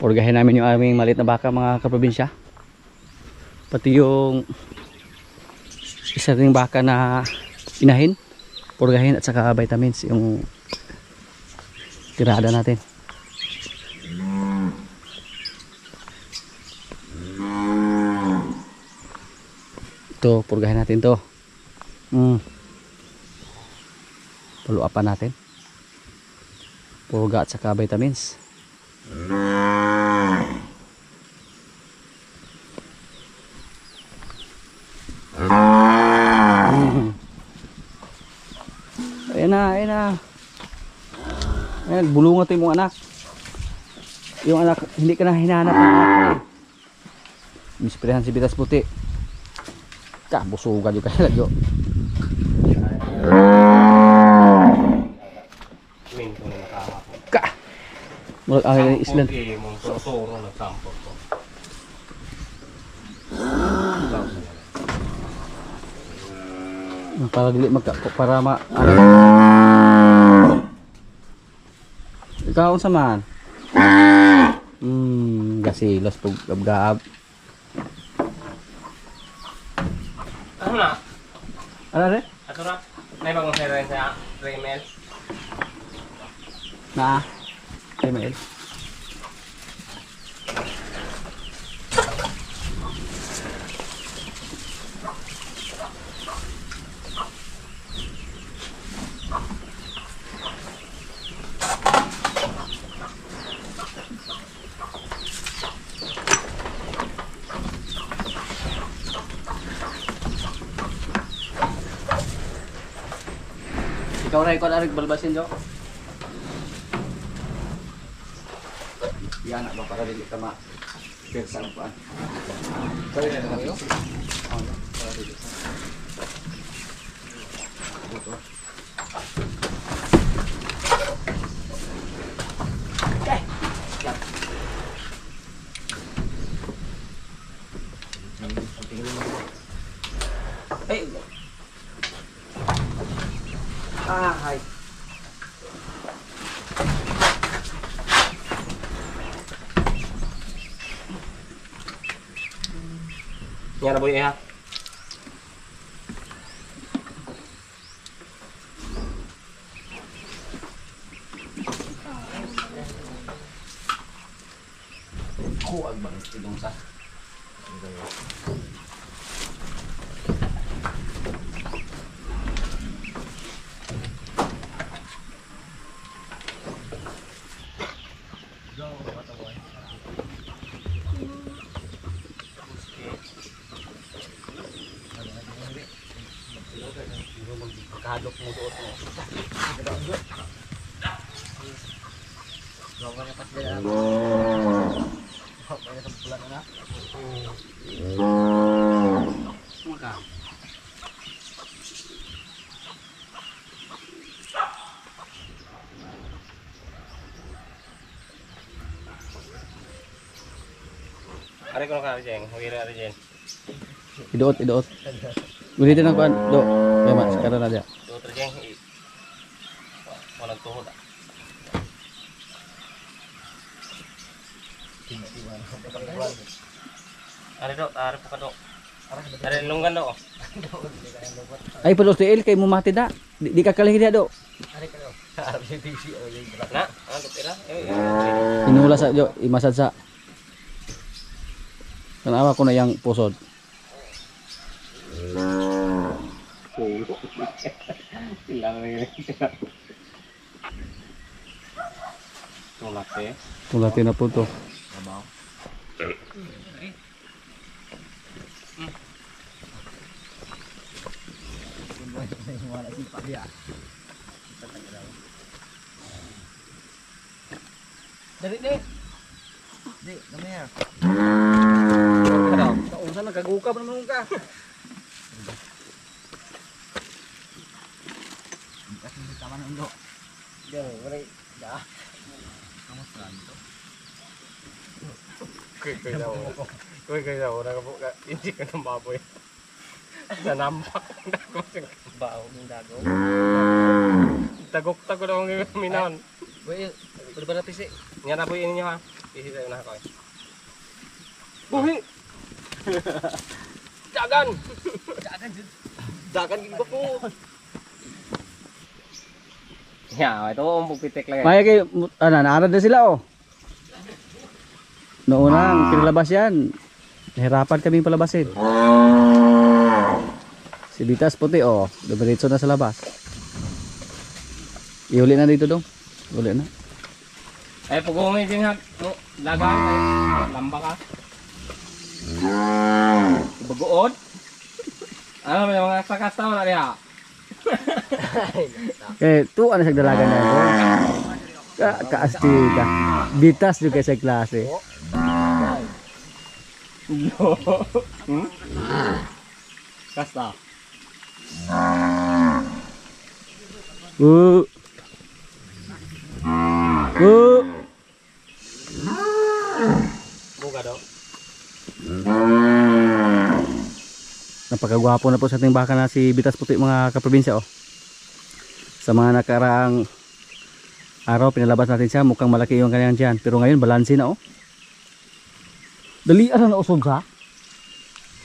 Purgahin namin yung aming maliit na baka mga kaprobinsya. Pati yung isa ring baka na inahin. Purgahin at saka vitamins yung tirada natin. Ito, purgahin natin to. Follow upan natin. Purga at saka vitamins. Ayan na, ayan na. Ayan, bulungan ito yung mga anak. Yung anak, hindi ka na hinahanap ng anak. Misprehan si Bitas Puti. Busugan yung kaya lagyo. Ka! Murag ang island. Para dili magka para ma ikaw sa man. Gasilos pug gab-gab. Ano na? Ano rin? Ato na? May bagong sero rin sa 3 ml. Na. Email. Ikaw rin ko na balbasin jo. Yan ba para dili ka ma persa pa. Sorry na lang yo. Para dili. Hey. Hi. Yan na boy ha. Kuwag bang tidong sa. Kahadlok mo doon mo. Gawa na pas dala. Apa sa bulan na? Maka. Ari ko na Jeng, wala ari Jeng. Idoot. Gulitin ang kuan, do. Kaya mas karon na dia. Do Jeng. Walang tuhod. Ari do, ari po ka do. Ari lunggan do. Ay palos tiil kay mumati da. Di ka kalih dia do. Ari ka do. Ari si o yung na. Ano tira? Inula sa jo, imasad sa. Kanawa ko na yang pusod. Tulate na po to. Dari deh. Di, namanya. Kausan nagkaguka pa naman ka. Kasi tama na ulo. Yo, wala da. Kamusta nito? Kuy daw, nagabuka. Hindi ka ng baboy. Nanampak na ko sa bao ng dago. Tagok-tagok daw ang minaon. Boy, pwede ba na pisi? Nga na po yun ninyo ha. Isip tayo na ako eh. Buhi! Dagan! Dagan gini ba po? Ya, ito ang pupitik lang. Maya kay, naarad na sila oh. Noong unang pinalabas yan, nahirapan kami palabasin. Si Bitas puti oh, dumiretso na sa labas. Iuli na dito dong. Uli na. Eh, pag-uwi din ha. Lagang eh. Lamba ka. Bagood. Ano may mga sakas tao na niya. Eh, tu ano sa dalaga na ito. Kaasti ka. Bitas juga sa klase. Kasta. Buka daw. Napakagwapo na po sa ating baka na si Bitas Puti mga kaprobinsya oh. Sa mga nakaraang araw pinalabas natin siya, mukhang malaki yung kanyang tiyan, pero ngayon balansi na oh. Dalian na usog sa.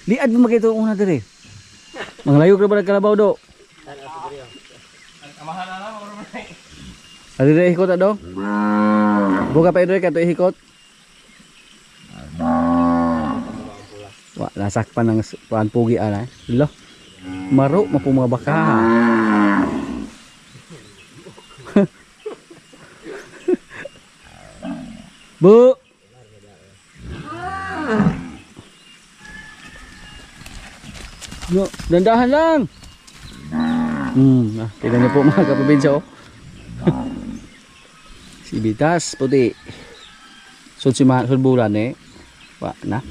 Liad mo makita una dire. Manglayog ra ba kalabaw do? Amahan na lang or may. Adi dire hikot do. Buka pa dire ka to hikot. Wa nasakpan ng pugi ana. Lo. Maro mapo mga baka. Bu. No, dandahan lang. Tingnan niyo po mga kaprobinsya oh. Si Bitas Puti. Sud bulan eh. Wa na.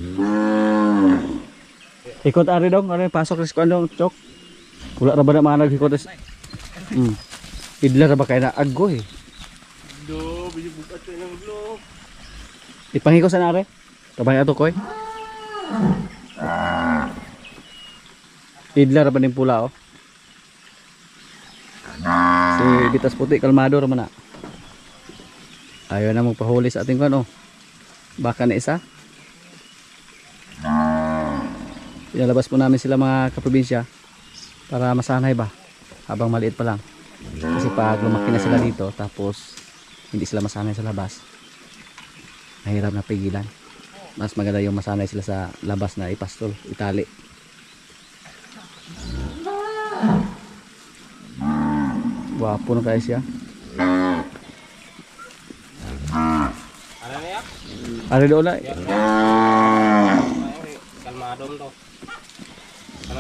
Ikot ari dong, ari pasok ris kuan dong, cok. Wala ra ba na mga naghikot ris. Idla ra ba kay na agoy. Do, bili bukat ko ng blo. Ipangiko sa nare. Tabay ato koy. Idla ra ba ning pula oh. Si Bitas Puti kalmado ra man na. Ayaw na magpahuli sa ating kuan oh. Baka na isa. Pinalabas po namin sila mga kaprobinsya para masanay ba habang maliit pa lang. Kasi pag lumaki na sila dito tapos hindi sila masanay sa labas, mahirap na pigilan. Mas maganda yung masanay sila sa labas na ipastol, itali. Wapo na kayo siya. Ano na ya? Ari do ulay. Kalmadom to.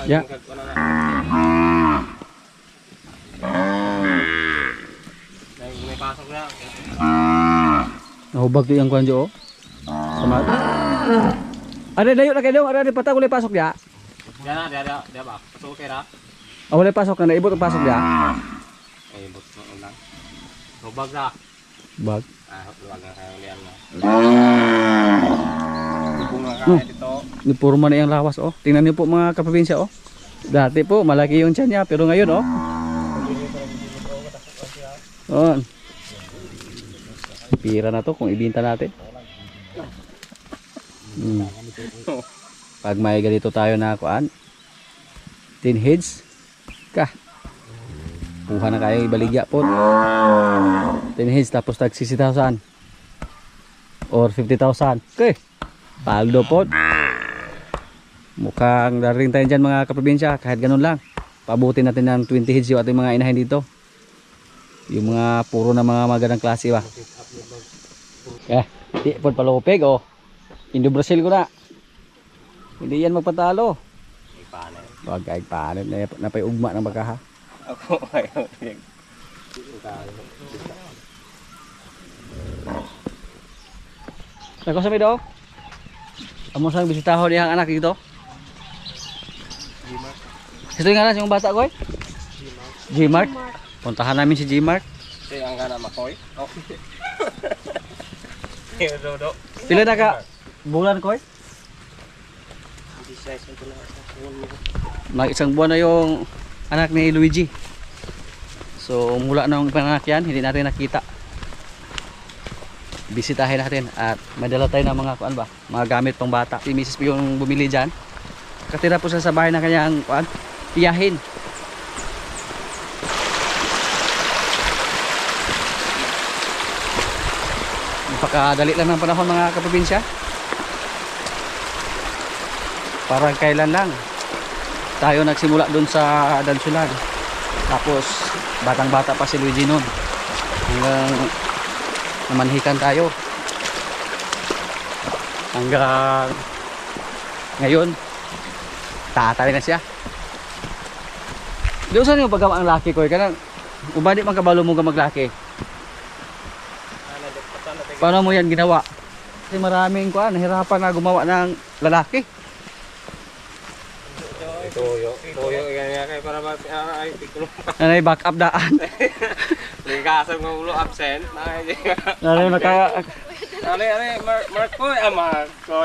Ya. May pasok na. Nahubag to yung kwanjo oh. Sama. Ari dayo na kayo, ari patag ulay pasok dia. Dia ba? Pasok kay ra. Ulay pasok na ibot ang pasok dia. Eh, ibot mo lang. Hubag ra. Bag. Huwag na kayo liyan na. Bunga kaya dito. Nipurma na yung lawas oh. Tingnan niyo po mga kaprobinsya oh. Dati po malaki yung tiyan niya pero ngayon oh. Oh. Pira na to kung ibinta natin. Pag may ganito tayo na kuan, 10 heads ka. Puha na kayo ibaligya po. 10 heads tapos tag 60,000 or 50,000. Okay. Paldo po. Mukhang daring tayo dyan mga kaprobinsya. Kahit ganun lang, pabutin natin ng 20 heads yung ating mga inahin dito. Yung mga puro na mga magandang klase ba. Di po palupig oh. Indo Brazil ko na. Hindi yan magpatalo. Wag kahit paano napay ugma ng baka ha. Ako ayaw. Nako sa mido. Amo sang bisitaho diyang anak dito. Ito yung anak yung bata ko eh. G-Mark. Puntahan namin si G-Mark. Ito ang gana makoy. Okay. Do. Pila na ka bulan ko eh. Mag isang buwan na yung anak ni Luigi. So mula na yung panganak yan, hindi natin nakita. bisitahin natin at may dala tayo ng mga kuan ba, mga gamit pang bata. Si Mrs. po yung bumili dyan. Katira po siya sa bahay ng kanyang kuan, tiyahin. Napakadali lang ng panahon mga kaprobinsya. Parang kailan lang tayo nagsimula dun sa Dansulan. Tapos batang bata pa si Luigi noon. Hanggang namanhikan tayo. Hanggang ngayon tatay na siya. Di usan yung paggawa ang laki ko. Kanang ubadi man kabalo mo maglaki. Paano mo yan ginawa? Kasi maraming kuan, nahirapan na gumawa ng lalaki. Tuyo ganyan kay para ay pikulo. Nanay back up daan. Ligasam ng ulo absent. Nanay naka Mark ko Mark ko.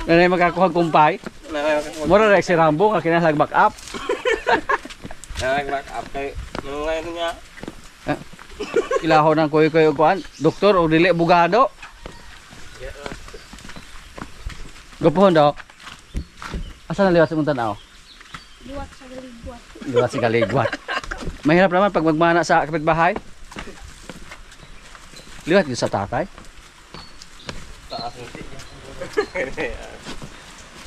nanay makakuha kumpay. Mura ra si Rambo nga kinahanglan back up. Back up kay ngayon niya. Ilaho ng kuy-kuy og kuan, doktor o dili bugado. Gopohon daw. Asa na liwat sa mong tanaw? Liwat sa galigwat. Liwat sa galigwat. Mahirap naman pag magmana sa kapitbahay. Liwat yun sa tatay. Taas ng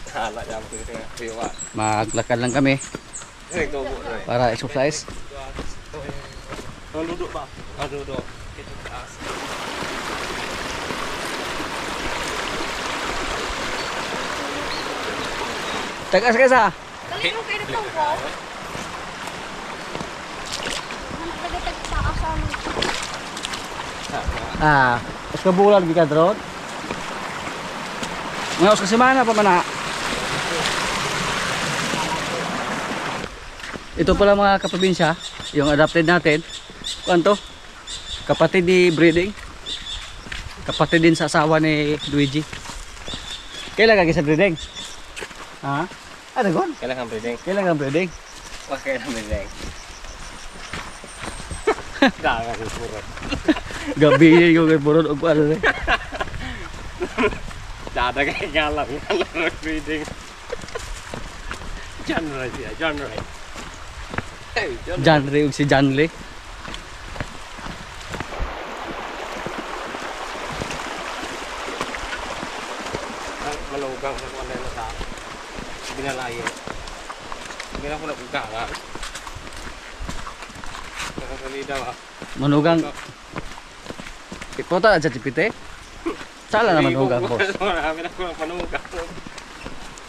hala jam ko siya. Maglakad lang kami para exercise. Duduk ba? Duduk. Kita taas. Tagas kaysa. Dali mo kayo nagtong ko. Nagdagatag sa asama. Os kabulan gikan ron. Mga os kasimana pa mana. Ito pala mga kaprobinsya, yung adopted natin. Kuanto? Kapatid ni breeding. Kapatid din sa asawa ni Luigi. Kailan ka sa breeding? Ha? Ano gon? Kailangan breeding. Kailan ka breeding? Wag kailangan breeding. Dagan yung puro. Gabi yung kay Burod og ano rin. Dada kay ngalang breeding. Genre siya, genre. Hey, genre. Janre og si Janle. Malugang sa kung ano sa binalayo. Hindi na ako nag-ugangan. Nakasalida ba? Manugang. Ipota sa tipite. Sala naman ugang boss. Marami na ako manugang.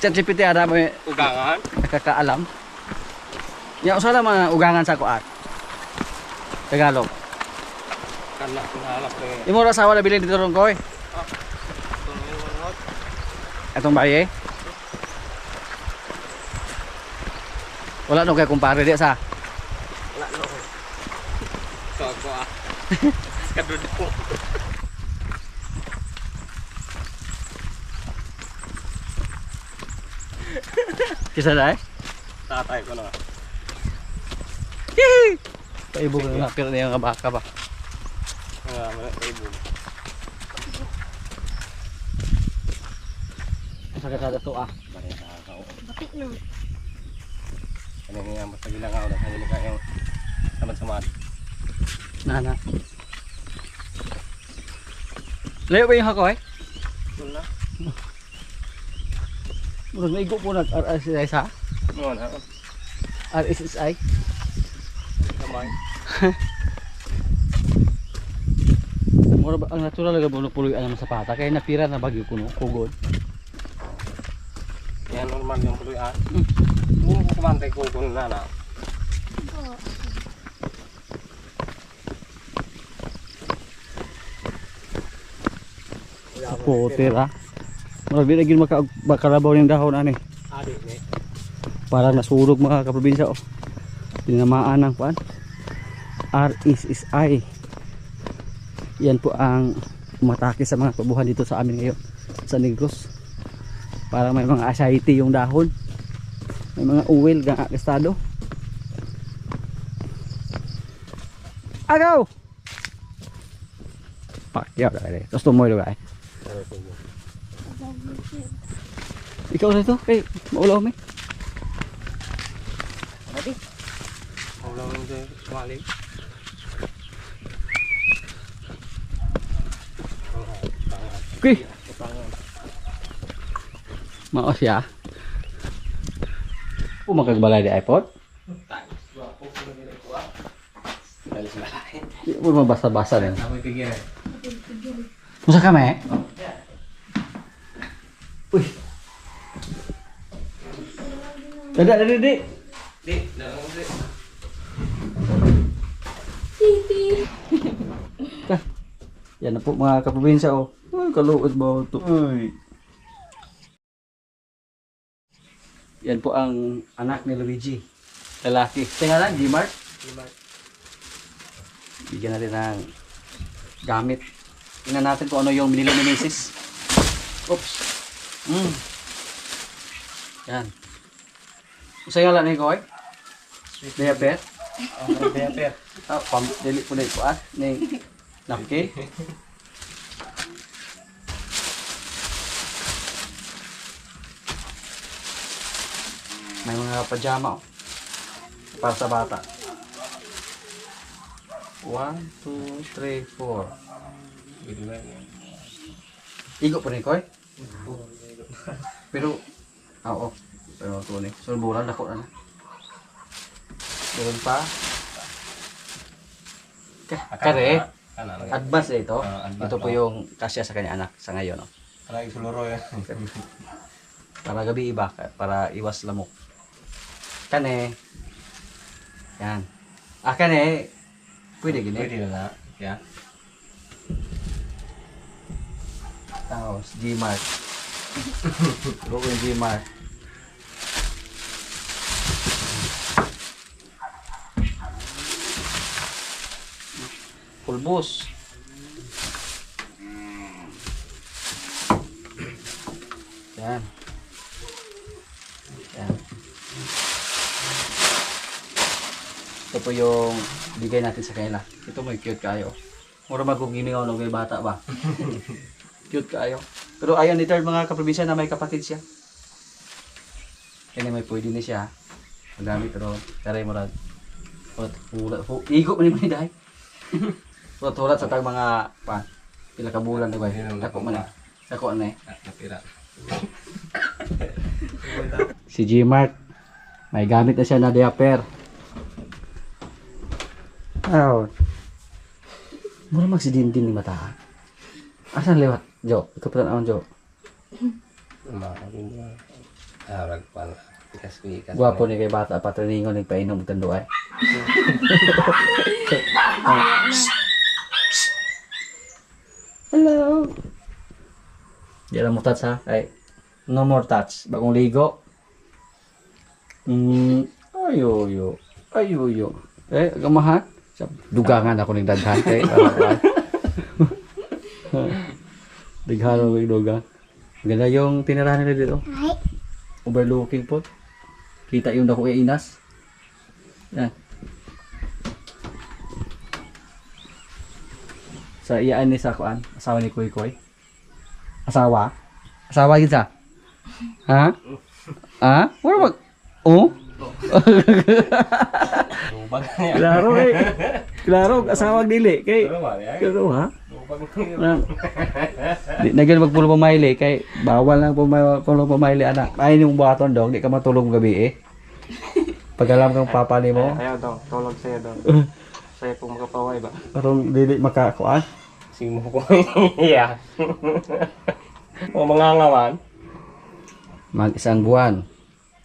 Sa tipite ada mo Ugangan? nakakaalam. Ya usala man ugangan sa kuat. Tagalog. Kana halap na Imo ra sawa na bilin dito ron koy. Atong baye. Wala no kay kumpare di sa. wala no. So ako Kadud ko. Kisa dai? Tatay ko na. Paibog na nakir niya nga baka ba. Wala ibo. Sa kada to ah. Batik na. Ano nga mas gilangaw na kanila kayo samad-samad. Nana. Layo ba yung hako eh? Wala. Murag naigo po nag-RSSI sa? Wala. RSSI? Kamay. Mura ba ang natural nga pulo-puloy alam sa pata kaya napira na bagyo kuno kugod. Yan normal yung tuloy ah. Kung kumantay ko kung nana. Potera. Murag di lagi makarabaw yung dahon ani. Adik ni. Parang nasurog mga kaprobinsya oh. Tinamaan ng kuan. RSSI. Yan po ang umatake sa mga tubuhan dito sa amin ngayon sa Negros. Parang may mga asayiti yung dahon. May mga uwil gang estado. Agaw! Pakyaw na kaya. Tapos tumoy na kaya. Ikaw na ito. Kay, maulaw may. Ulang din sumali. Okay. Mao siya. Makagbalay di iPod. Huwag mabasa-basa rin. Amoy pigil. Musa kami? Uy. Dada, dada, di. Di, dalang di. Yan na po mga kaprobinsya oh. Uy, kaluot ba ito? Uy. Yan po ang anak ni Luigi. Lalaki. Tingnan lang, Gmart. Bigyan natin ng gamit. Tingnan natin kung ano yung binili ni Mrs. Oops. Yan. Usay nga lang ni Koy. Diaper. Diaper. Dili po na ito ni napkin. May mga pajama oh. Para sa bata. 1, 2, 3, 4. Igo po ni Koy. Pero, oo. Pero ito ni. Sulburan, dako na. Meron pa. Kare. Advance na ito. Advance Ito po yung kasya sa kanya anak sa ngayon. Oh. Para isuluro yan. Para gabi iba. Para iwas lamok. Kane. Yan. Kane. Pwede gini. Pwede na na. Yeah. Tapos, Gmart. Rogo yung Gmart. Pulbos. Yan. Yan. Ito po yung bigay natin sa kanila. Ito mo cute kayo. Mura magkugimingaw ng may bata ba? Cute kayo. Pero ayaw ni Third mga kaprobinsya na may kapatid siya. Kaya may pwede na siya. Magamit pero karay mo rad. Igo mo ni dahi. Tulat sa tag mga pila ka bulan diba? Dako man. Dako na eh. Napira. Si Gmart. May gamit na siya na diaper. Oh. Mura magsidindin ni mata. Asan lewat? Jo, ikaw pa tanawon Jo. Arag pala. Pikas. Guwapo ni kay bata pa triningon nagpainom tando ay. Hello. Di lang mo touch ha. Ay, no more touch. Bagong ligo. Ayoyo. Gamahan. Dugangan ako ng daghan kay. Daghan ako ng dugang. Ganda yung tinirahan nila dito. Overlooking po. Kita yung dako kay Inas. Yan. Sa iyaan ni sa kuan, asawa ni Koy Koy. Asawa? Asawa yun sa? Ha? Ha? Wala mag... Oh? Lubag niya. Klaro kay. Klaro, asawa dili. Kay... Klaro ha? Di na ganun magpulo pamaili kay bawal lang pulo pamaili anak. Ay yung buhaton dong, di ka matulog gabi eh. Pag alam kang papa ni mo. Ayaw daw, tulog sa'yo daw. Sa'yo po makapaway ba? Parang dili makakuan. Simo ko. Yeah. O mga ngawan. Mag isang buwan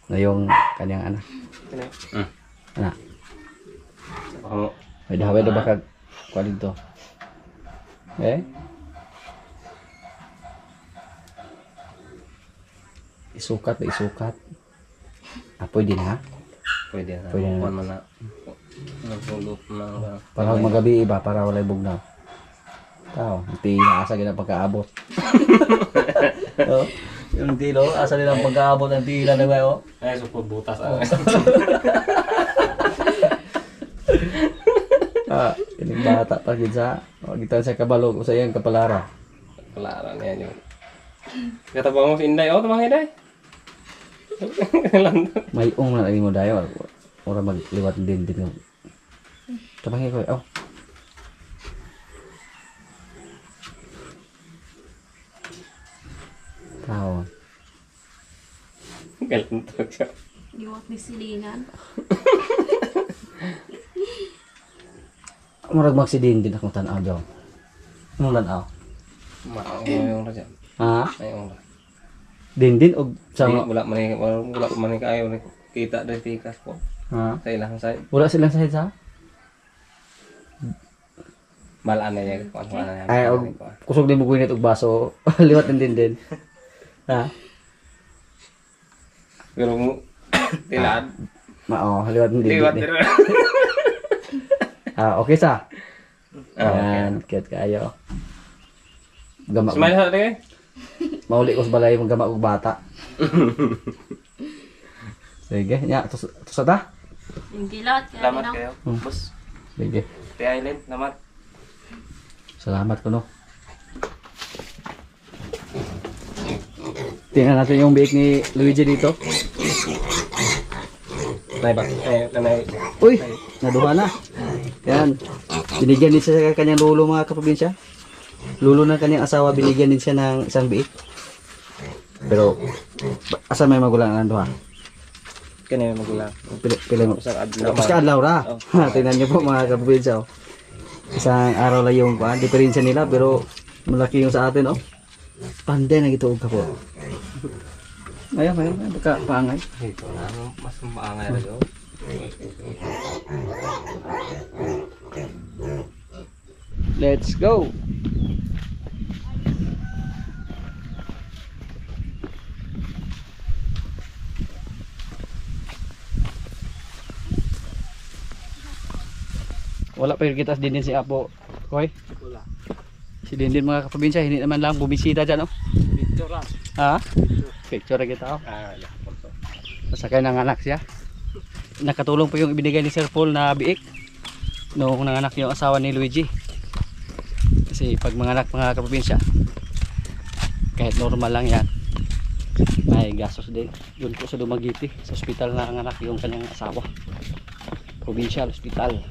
na yung kanyang anak. Anak. Oo. May dahaway na baka kuan dito. Isukat ba isukat? Pwede na. Pwede na. Pwede na. Kuwan man na. Nagpulot na. Para magabi iba, para walay bugnaw. Tao, hindi asa gina pagkaabot. Oh, yung tilo, asa nila pagkaabot ng tila na ba oh? Ay, so butas. Ining bata pa gid sa. Magitan sa kabalo ko sa iyang kapalara. Kalara na yan yun. Katabang mo si Inday. Oh, tamang Inday. Lando. May na lagi mo dayo. Ora magliwat din. Tabangin ko. Oh. Tao. Galantog siya. Liwat ni silingan. Murag magsidin din akong tanaw daw. Anong tanaw? Maong yung radya. Ha? Mayong ra. Din og sama. Wala man kayo kita dari tikas po. Ha? Sa ilang side. Wala silang sahid sa? Malaan na niya kung ano na. Ay, og kusog din mo kuinit og baso. Liwat din. Ha? Pero mo tilad. Mao, liwat din. Liwat din. Ah, okay sa. Ah, Yan, cute kayo. Gama. Smile sa tingin. Mauli ko sa balay mong gama og bata. Sige, nya tus ta. Yung gilot. Salamat kayo. Boss. Sige. T-Island, salamat. Salamat ko no. Tingnan natin yung biik ni Luigi dito. Nay ba? Nanay. Uy, naduha na. Yan. Binigyan din siya sa kanyang lolo mga kaprobinsya. Lolo ng kanyang asawa, binigyan din siya ng isang biik. Pero, asa may magulang ang duha? Kanina magulang. Pili mo. Isang adlaw. Tapos ka adlaw ra. Oh. Tingnan niyo po mga kaprobinsya. Oh. Isang araw lang yung diferensya nila pero malaki yung sa atin. Oh. Panday na gituog ka po. Ayaw. Baka paangay. Ito na. Mas maangay na yun. Let's go. Wala pa kita din si Apo. Koy. Wala. Si Dindin mga kaprobinsya, hindi naman lang bumisita dyan, oh. Picture lang. Ha? Picture na kita, oh. Yeah. Masakay ng anak siya. Nakatulong po yung ibinigay ni Sir Paul na biik noong nanganak yung asawa ni Luigi. Kasi pag manganak mga kaprobinsya, kahit normal lang yan, may gastos din. Doon po sa Dumaguete, sa ospital na nanganak yung kanyang asawa. Provincial Hospital.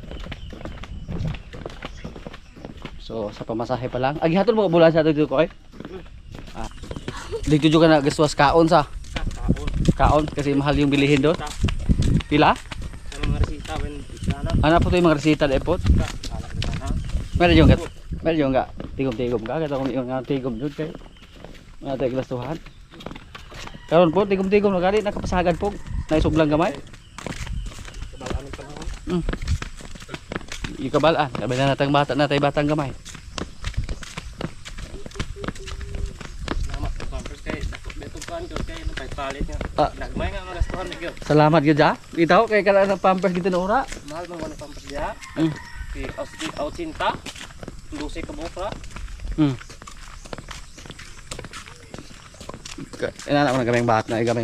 So sa pamasahe pa lang. Agihatol mo bulan sa dito ko ay. Ah. Dito juga na gaswas kaon sa. Kaon kasi mahal yung bilihin doon. Pila? Ano mga resita ben sana? Ano po 'to yung mga resita na ipot? Meron yung gat. Meron yung ga. Tigom-tigom ka kato kung yung tigom jud kay. Mga tay klastuhan. Karon po tigom-tigom na gali nakapasagan po. Naisublang gamay. Kabalaan pa lang. Ikabalaan, sabi na natang bata na tayo batang gamay. Salamat sa pampers kay dito kan do kay nang palit niya. Ah. Nagmay nga mga restaurant ni gyud. Salamat gyud ja. Bitaw kay kala ng pampers kita na ora. Mahal bang wala pampers diha? Mm. Si Aucinta. Lucy ka bukra. Ina na gamay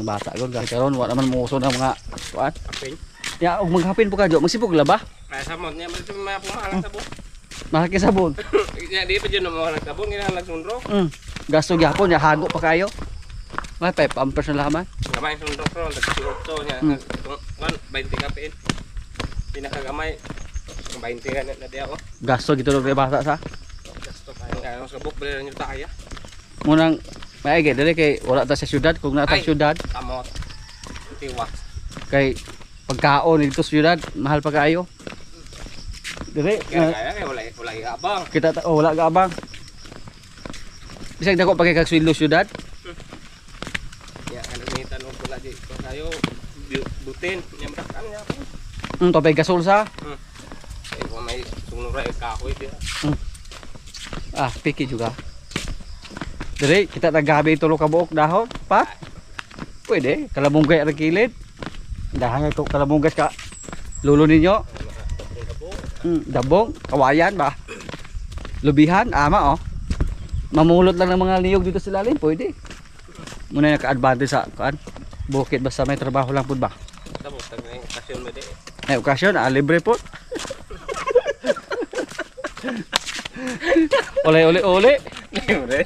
bata gud karon wa naman muuso ng mga kuan. Apin. Ya og maghapin po ka jo, magsipog la ba? Kaya sa mod niya man pumahalang sa buhok. Mahaki sabon. Ya di pa jud mo nagkabon gina nagsundro. Gasto gyapon ya hago pa kayo. May pa pampers na laman. Gamay sundro ro nagsuot niya. Kan 20 kapin. Pinakagamay 20 ka na diya ko. Gasto gito ng bata sa. Gasto kaya sa buhok bala niyo ta kaya. Munang maigi dili kay wala ta sa syudad kung na ta Ay. syudad Amot. Tiwa. kay pagkaon dito sa syudad mahal pa kayo. Dili Kaya wala abang. kita wala ka abang. Bisag dako pa kay kag sweldo syudad. Ya ano ni tanong ko lagi ko kayo butin nyamrak kan ya. Topay gasol sa. Ay ko may sunod ra kahoy dia. Piki juga. Dili kita nagabi tulo ka buok dahon pa. Pwede kalabunggay ra kilid. Dahan ko kalabunggas ka. Lulo ninyo. Dabong, kawayan ba? Lubihan, ama oh. Mamulot lang ng mga niyog dito sa lalim, pwede. Muna naka-advantage sa kan. Bukid basta may trabaho lang pud ba. Tapos tag may okasyon mo di. Ay okasyon, libre po. Uli. Libre.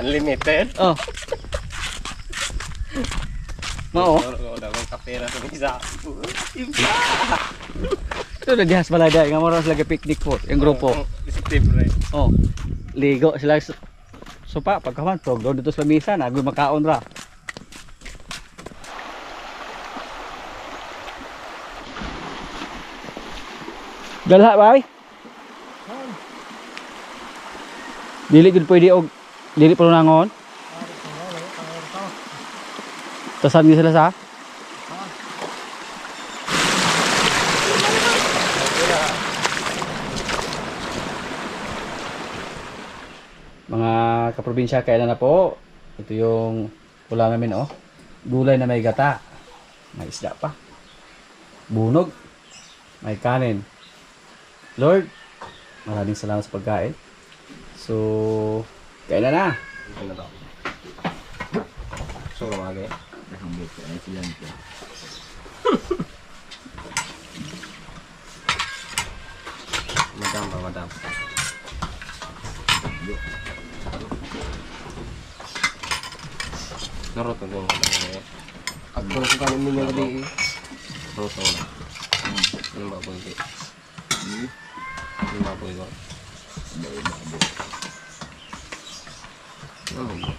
Unlimited. Oh. Mao. Oo, dagang kapera sa isa. Ito nagihas balada nga mo sila picnic po yung grupo. Libre. Oh. Ligo sila sopa pagkaman to doon dito sa misa na agoy makaon ra. Galha bay. Dili gud pwede og dili pa nangon. Tasan gi sila sa? Mga kaprobinsya, kailan na po? Ito yung ulam namin, oh. Gulay na may gata. May isda pa. Bunog. May kanin. Lord, maraming salamat sa pagkain. So, kailan na? Ano to? So, lumagay. Madam ba, madam? Naruto din ko lang eh. Ako ko kanin ninyo gabi eh. Naruto na. Ano ba po hindi? Ano ba po ito? Ano ba?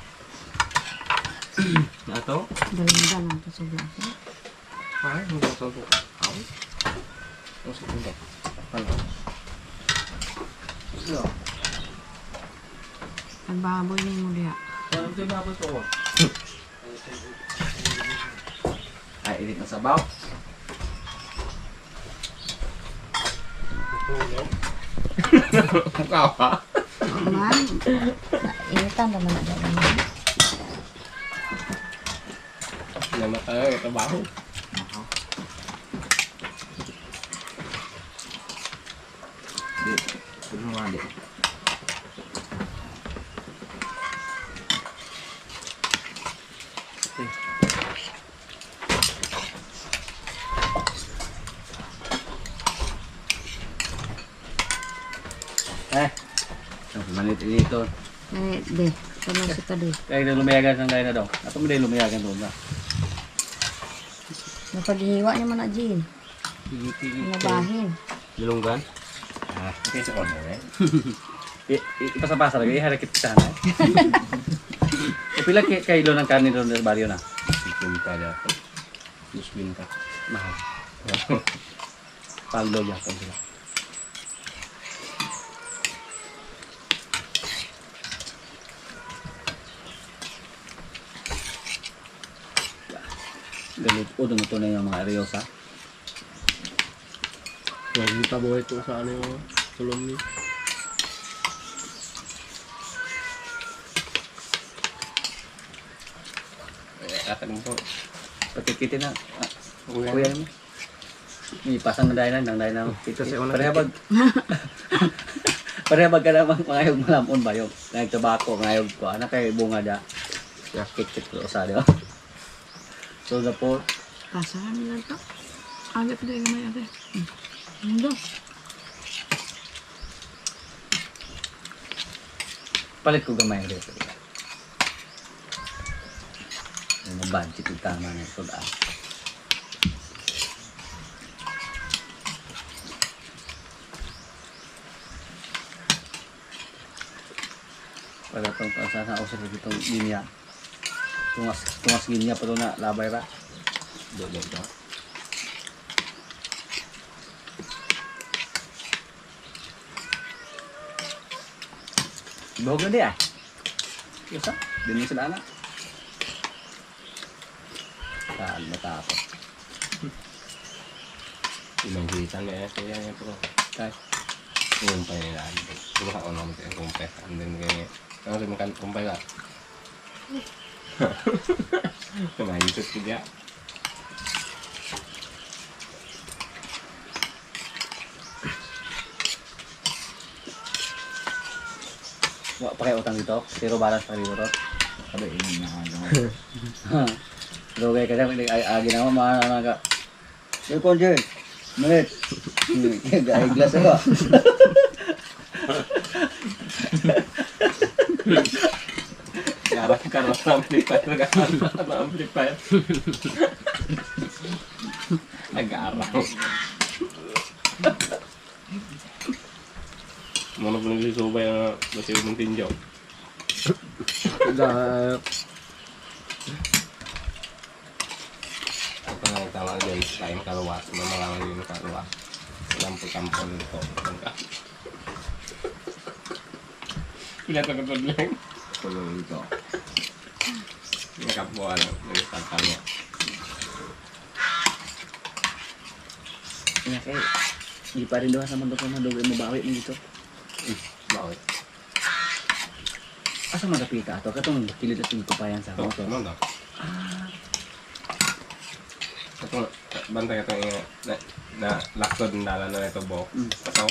Ato? Dalang-dalang lang ito sa blaso. Ay, hindi ko sa ito. Ako? Ano sa ito? Ano? Ang baboy ni mo diha. Ano ito yung baboy ko? Ay, init na sabaw. Mukha pa? Man, initan naman na dalang. Naman tayo, trabaho. Manit dito. De, tanong si Tadi. Kaya na lumayagan ng dahil na daw. Ato mo din lumayagan doon na. Napaghihiwa niya man na Jean. Nabahin. Lulunggan? Okay sa corner eh. Ipasa-pasa lagi, harakit kita na. Pila kilo ng kanin doon sa baryo na? 50 dyan. Plus 20. Mahal. Paldo yapon sila. Galit o dumuto na yung mga areosa. Lagi pa buhay ko sa ano yung tulong niyo. Katanong po. Patikitin na. Kuya. Kuya mo. Ipasang na dahil na. Ito si una. Parehab. Parehab ka naman ngayog malamon ba yung nagtabako ngayog ko. Anak kay bunga da. Kikit ko sa di ba? So na po. Pasahan nila ito. Agad pa yung may ate. Ano? Palit ko gamay rin. Yung budget yung tama na ito daan. Para itong sana usap itong linya. Tungas linya pa ito na labay ra. Doon ka. Bahog na di ah. Isa, din mo sila anak. Saan matapos? Imanggitan na yan. Kaya yan po. Kay, Kumpay nila. Kumpay ko naman kayo kumpay. And then kaya. Ano rin makan kumpay ka? Kumayusot ko diya. wa pa kayo utang dito. Zero balance pa dito. Sabi, ini na ano. Lugay ka na, ginawa maana ka. Yung konjer, malit. Gaya glass ba? Harap ka na sa amplifier. Nag-aarap ka na amplifier. Nag-aarap. Mana pun disobay na masih mong tinjaw. Ito na yung tama guys, kain kaluwas. Mamalangan yung kaluwas. Tampol-tampol ito. Pinatagod lang. Tuloy ito. Nakapuan. Nag-istantan mo. Kaya kay, hindi pa rin doon sa mundo ko madugo mabawi mo dito. Bakit? Asa magapita ato? Katong kilid at tingko pa yan sa Ito, motor. ano daw? Ito, bantay ito yung na laktod ng dala na ito buhok. Ito,